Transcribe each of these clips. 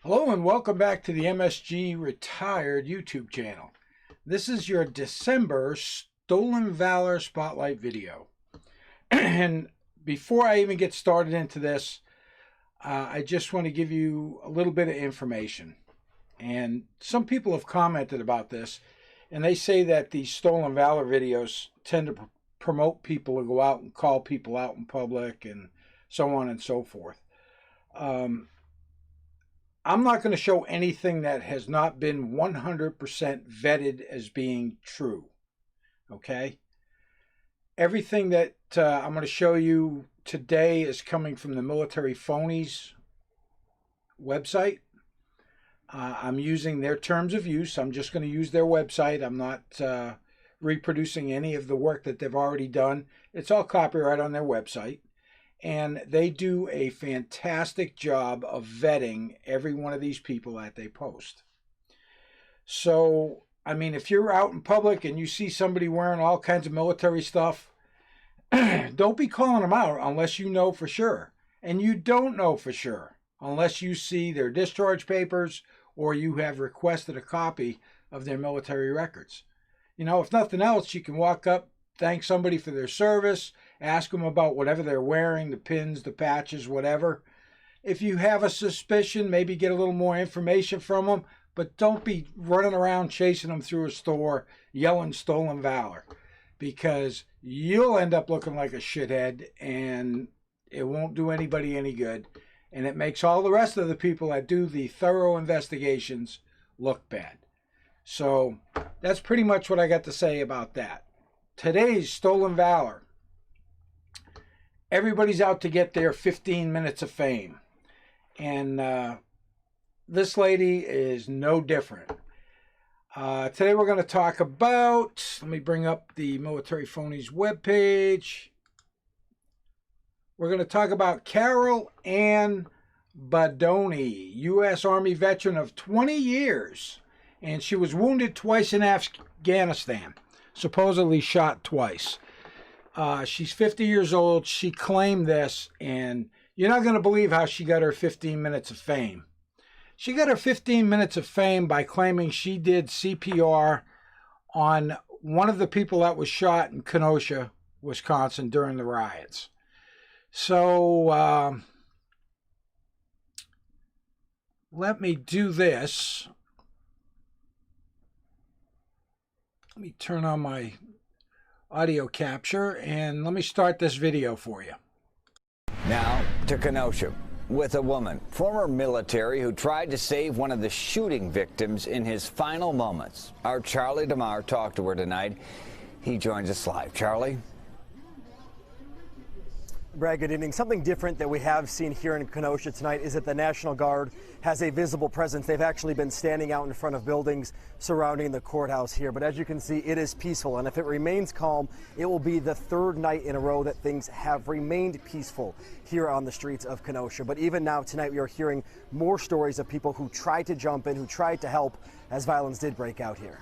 Hello and welcome back to the MSG Retired YouTube channel. This is your December Stolen Valor Spotlight video. And before I even get started into this, I just want to give you a little bit of information. And some people have commented about this, and they say that these Stolen Valor videos tend to promote people to go out and call people out in public and so on and so forth. I'm not going to show anything that has not been 100% vetted as being true. Okay? Everything that I'm going to show you today is coming from the Military Phonies website. I'm using their terms of use. I'm just going to use their website. I'm not reproducing any of the work that they've already done. It's all copyright on their website. And they do a fantastic job of vetting every one of these people that they post. So, I mean, if you're out in public and you see somebody wearing all kinds of military stuff, don't be calling them out unless you know for sure. And you don't know for sure unless you see their discharge papers or you have requested a copy of their military records. You know, if nothing else, you can walk up, thank somebody for their service, ask them about whatever they're wearing, the pins, the patches, whatever. If you have a suspicion, maybe get a little more information from them, but don't be running around chasing them through a store yelling stolen valor, because you'll end up looking like a shithead and it won't do anybody any good. And it makes all the rest of the people that do the thorough investigations look bad. So that's pretty much what I got to say about that. Today's Stolen Valor. Everybody's out to get their 15 minutes of fame. And this lady is no different. Today we're going to talk about, let me bring up the Military Phonies webpage. We're going to talk about Carol Ann Badoni, U.S. Army veteran of 20 years. And she was wounded twice in Afghanistan. Supposedly shot twice. She's 50 years old. She claimed this, and you're not going to believe how she got her 15 minutes of fame. She got her 15 minutes of fame by claiming she did CPR on one of the people that was shot in Kenosha, Wisconsin during the riots. So let me do this. Let me turn on my audio capture and let me start this video for you. Now to Kenosha with a woman, former military, who tried to save one of the shooting victims in his final moments. Our Charlie DeMar talked to her tonight. He joins us live. Charlie? Brad, good evening. Something different that we have seen here in Kenosha tonight is that the National Guard has a visible presence. They've actually been standing out in front of buildings surrounding the courthouse here. But as you can see, it is peaceful. And if it remains calm, it will be the third night in a row that things have remained peaceful here on the streets of Kenosha. But even now, tonight, we are hearing more stories of people who tried to jump in, who tried to help as violence did break out here.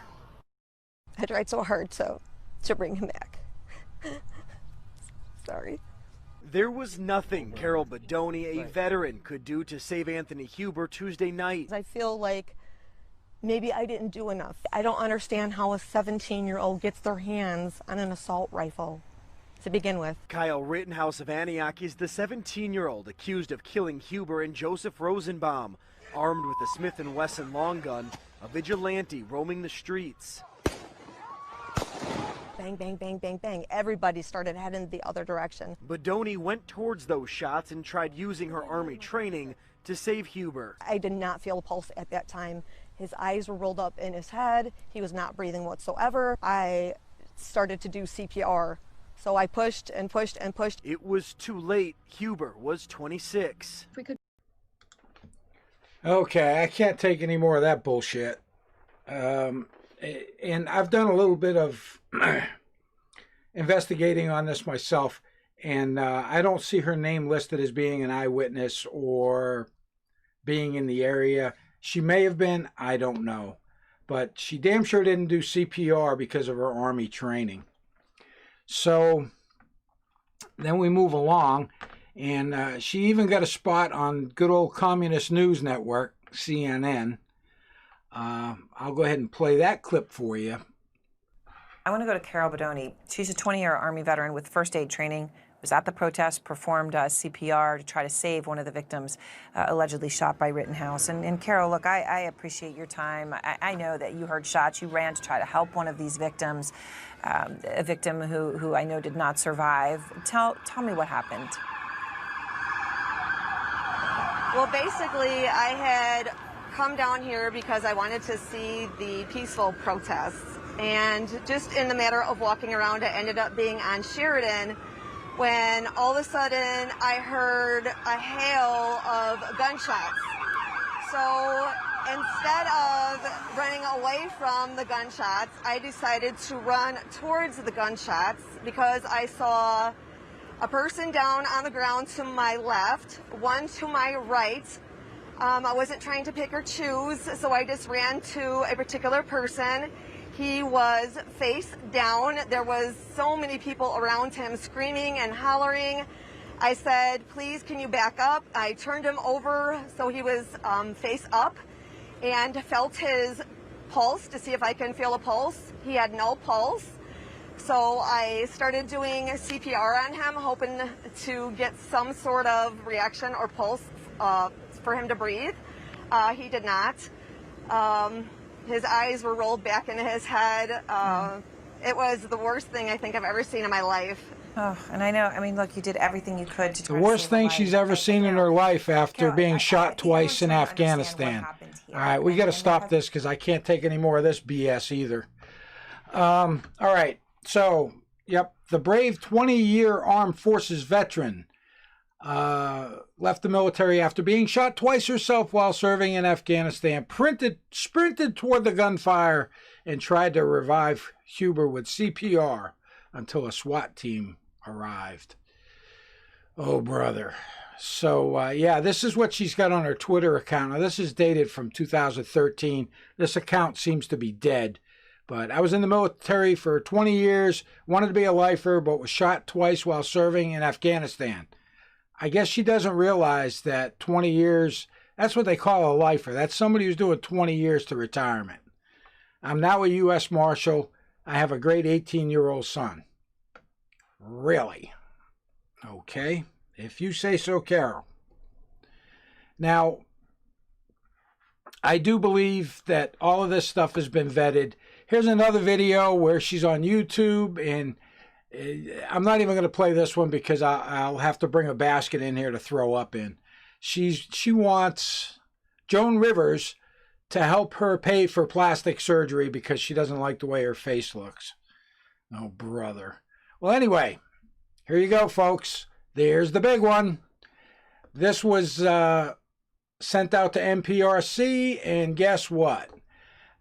I tried so hard to bring him back. Sorry. There was nothing Carol Badoni, a veteran, could do to save Anthony Huber Tuesday night. I feel like maybe I didn't do enough. I don't understand how a 17-year-old gets their hands on an assault rifle to begin with. Kyle Rittenhouse of Antioch is the 17-year-old accused of killing Huber and Joseph Rosenbaum, armed with a Smith & Wesson long gun, a vigilante roaming the streets. Bang, bang, bang, bang, bang. Everybody started heading the other direction. Badoni went towards those shots and tried using her Army training to save Huber. I did not feel a pulse at that time. His eyes were rolled up in his head. He was not breathing whatsoever. I started to do CPR. So I pushed and pushed and pushed. It was too late. Huber was 26. Okay, I can't take any more of that bullshit. And I've done a little bit of investigating on this myself, and I don't see her name listed as being an eyewitness or being in the area. She may have been, I don't know. But she damn sure didn't do CPR because of her Army training. So then we move along, and she even got a spot on good old Communist News Network CNN. I'll go ahead and play that clip for you. I want to go to Carol Badoni. She's a 20-year Army veteran with first aid training, was at the protest, performed CPR to try to save one of the victims allegedly shot by Rittenhouse. And Carol, look, I appreciate your time. I know that you heard shots. You ran to try to help one of these victims, a victim who I know did not survive. Tell me what happened. Well, basically, I had come down here because I wanted to see the peaceful protests. And just in the matter of walking around, I ended up being on Sheridan when all of a sudden I heard a hail of gunshots. So instead of running away from the gunshots, I decided to run towards the gunshots because I saw a person down on the ground to my left, one to my right. I wasn't trying to pick or choose, so I just ran to a particular person. He was face down. There was so many people around him screaming and hollering. I said, please, can you back up? I turned him over so he was face up and felt his pulse to see if I can feel a pulse. He had no pulse. So I started doing CPR on him, hoping to get some sort of reaction or pulse for him to breathe. He did not. His eyes were rolled back into his head. It was the worst thing I think I've ever seen in my life. Oh, and I know, I mean, look, you did everything you could to try The to worst save a thing life. she's ever seen in her life after Carol, being I shot think twice in everyone's trying to understand Afghanistan. what happened here. All right, we got to And stop this because I can't take any more of this BS either. All right, so, yep, the brave 20-year armed forces veteran left the military after being shot twice herself while serving in Afghanistan, sprinted toward the gunfire, and tried to revive Huber with CPR until a SWAT team arrived. Oh, brother. So, yeah, this is what she's got on her Twitter account. Now, this is dated from 2013. This account seems to be dead. But I was in the military for 20 years, wanted to be a lifer, but was shot twice while serving in Afghanistan. I guess she doesn't realize that 20 years, that's what they call a lifer. That's somebody who's doing 20 years to retirement. I'm now a U.S. Marshal. I have a great 18-year-old son. Really? Okay. If you say so, Carol. Now, I do believe that all of this stuff has been vetted. Here's another video where she's on YouTube, and I'm not even going to play this one because I'll have to bring a basket in here to throw up in. She wants Joan Rivers to help her pay for plastic surgery because she doesn't like the way her face looks. Oh, brother. Well, anyway, here you go, folks. There's the big one. This was sent out to NPRC, and guess what?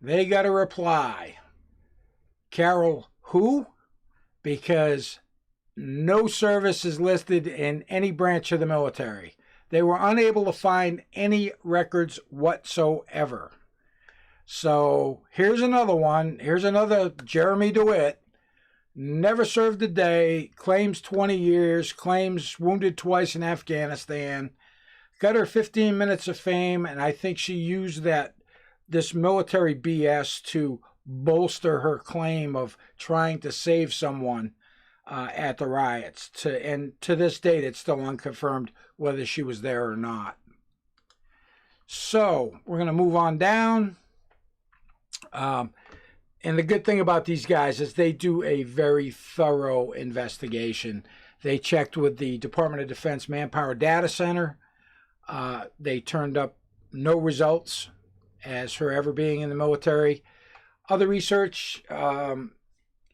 They got a reply. Carol, who? Because no service is listed in any branch of the military. They were unable to find any records whatsoever. So here's another one. Here's another Jeremy DeWitt. Never served a day, claims 20 years, claims wounded twice in Afghanistan. Got her 15 minutes of fame, and I think she used this military BS to bolster her claim of trying to save someone at the riots. And to this date, it's still unconfirmed whether she was there or not. So we're going to move on down. And the good thing about these guys is they do a very thorough investigation. They checked with the Department of Defense Manpower Data Center. They turned up no results as her ever being in the military. Other research,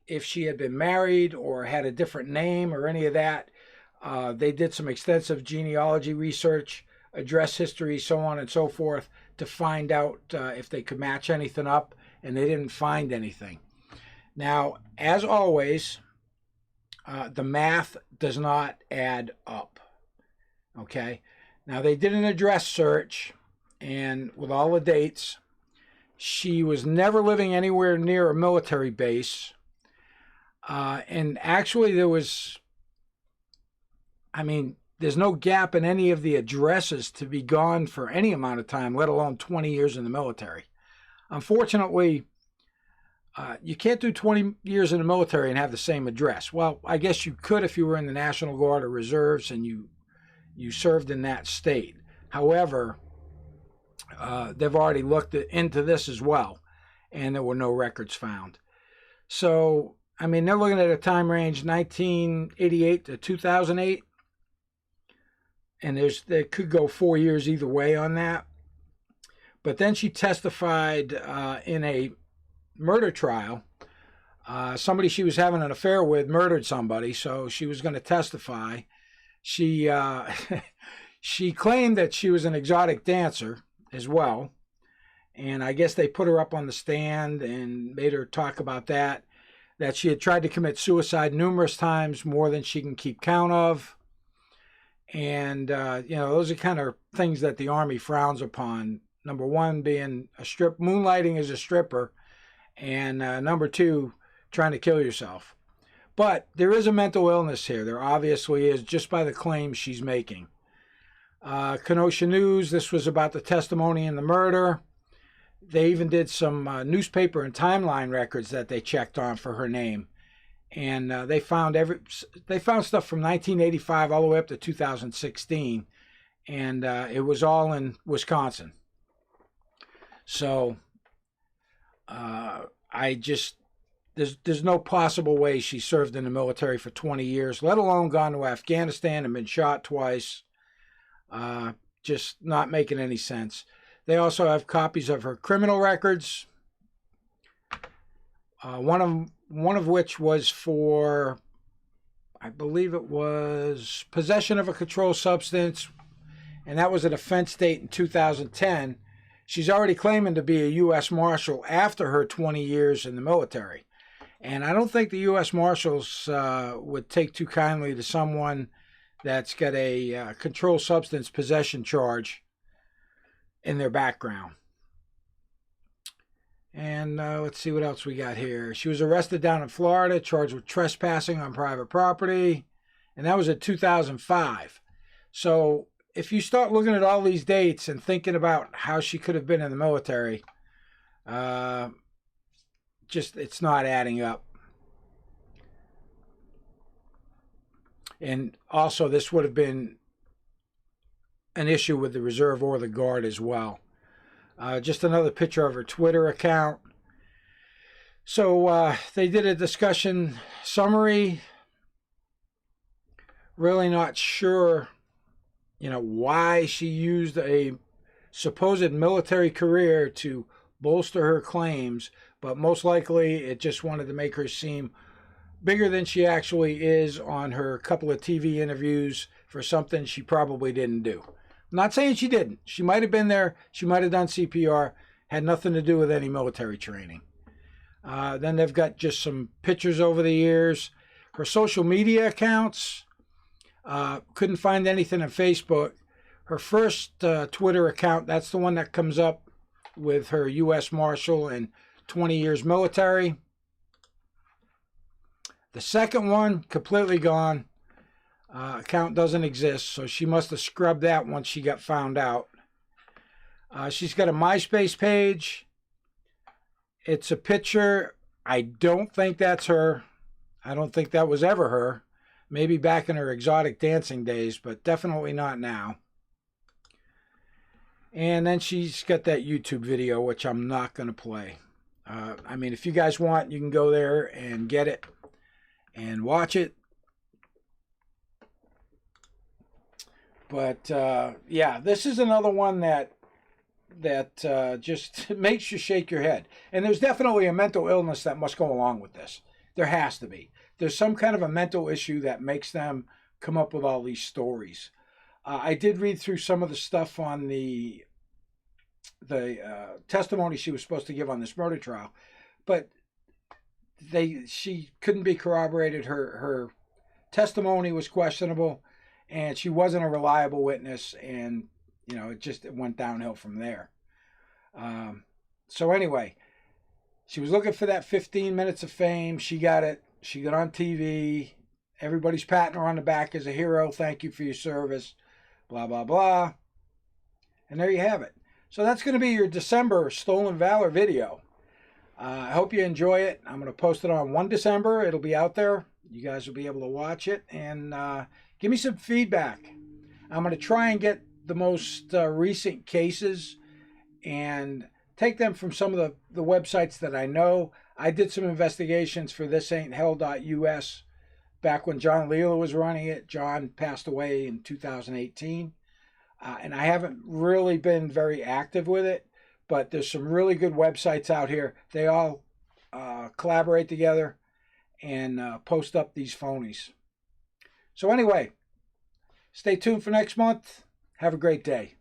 if she had been married or had a different name or any of that, they did some extensive genealogy research, address history, so on and so forth, to find out if they could match anything up, and they didn't find anything. Now, as always, the math does not add up. Okay? Now, they did an address search, and with all the dates, she was never living anywhere near a military base. And actually, there there's no gap in any of the addresses to be gone for any amount of time, let alone 20 years in the military. Unfortunately, you can't do 20 years in the military and have the same address. Well, I guess you could if you were in the National Guard or Reserves and you served in that state. However, they've already looked into this as well, and there were no records found. So, I mean, they're looking at a time range 1988 to 2008, and there could go 4 years either way on that. But then she testified in a murder trial. Somebody she was having an affair with murdered somebody, so she was going to testify. She she claimed that she was an exotic dancer as well, and I guess they put her up on the stand and made her talk about that she had tried to commit suicide numerous times, more than she can keep count of. And those are kind of things that the Army frowns upon. Number one being moonlighting as a stripper, and number two, trying to kill yourself. But there is a mental illness here. There obviously is, just by the claims she's making. Kenosha News, this was about the testimony in the murder. They even did some newspaper and timeline records that they checked on for her name. And they found stuff from 1985 all the way up to 2016. And it was all in Wisconsin. So there's no possible way she served in the military for 20 years, let alone gone to Afghanistan and been shot twice. Just not making any sense. They also have copies of her criminal records. One of which was for, I believe it was possession of a controlled substance, and that was an offense date in 2010. She's already claiming to be a U.S. Marshal after her 20 years in the military. And I don't think the U.S. Marshals would take too kindly to someone that's got a controlled substance possession charge in their background. And let's see what else we got here. She was arrested down in Florida, charged with trespassing on private property, and that was in 2005. So if you start looking at all these dates and thinking about how she could have been in the military, it's not adding up. And also, this would have been an issue with the Reserve or the Guard as well. Just another picture of her Twitter account. So they did a discussion summary. Really not sure, why she used a supposed military career to bolster her claims, but most likely it just wanted to make her seem bigger than she actually is on her couple of TV interviews for something she probably didn't do. I'm not saying she didn't. She might have been there. She might have done CPR. Had nothing to do with any military training. Then they've got just some pictures over the years. Her social media accounts, couldn't find anything on Facebook. Her first Twitter account, that's the one that comes up with her U.S. Marshal and 20 years military. The second one, completely gone. Account doesn't exist, so she must have scrubbed that once she got found out. She's got a MySpace page. It's a picture. I don't think that's her. I don't think that was ever her. Maybe back in her exotic dancing days, but definitely not now. And then she's got that YouTube video, which I'm not going to play. If you guys want, you can go there and get it and watch it. But this is another one that just makes you shake your head. And there's definitely a mental illness that must go along with this. There has to be. There's some kind of a mental issue that makes them come up with all these stories. I did read through some of the stuff on the testimony she was supposed to give on this murder trial, but she couldn't be corroborated. Her testimony was questionable, and she wasn't a reliable witness, and it went downhill from there. So anyway, she was looking for that 15 minutes of fame. She got it. She got on TV. Everybody's patting her on the back as a hero. Thank you for your service. Blah, blah, blah. And there you have it. So that's going to be your December Stolen Valor video. I hope you enjoy it. I'm going to post it on 1 December. It'll be out there. You guys will be able to watch it and give me some feedback. I'm going to try and get the most recent cases and take them from some of the websites that I know. I did some investigations for thisain'thell.us back when John Leela was running it. John passed away in 2018. And I haven't really been very active with it, but there's some really good websites out here. They all collaborate together and post up these phonies. So anyway, stay tuned for next month. Have a great day.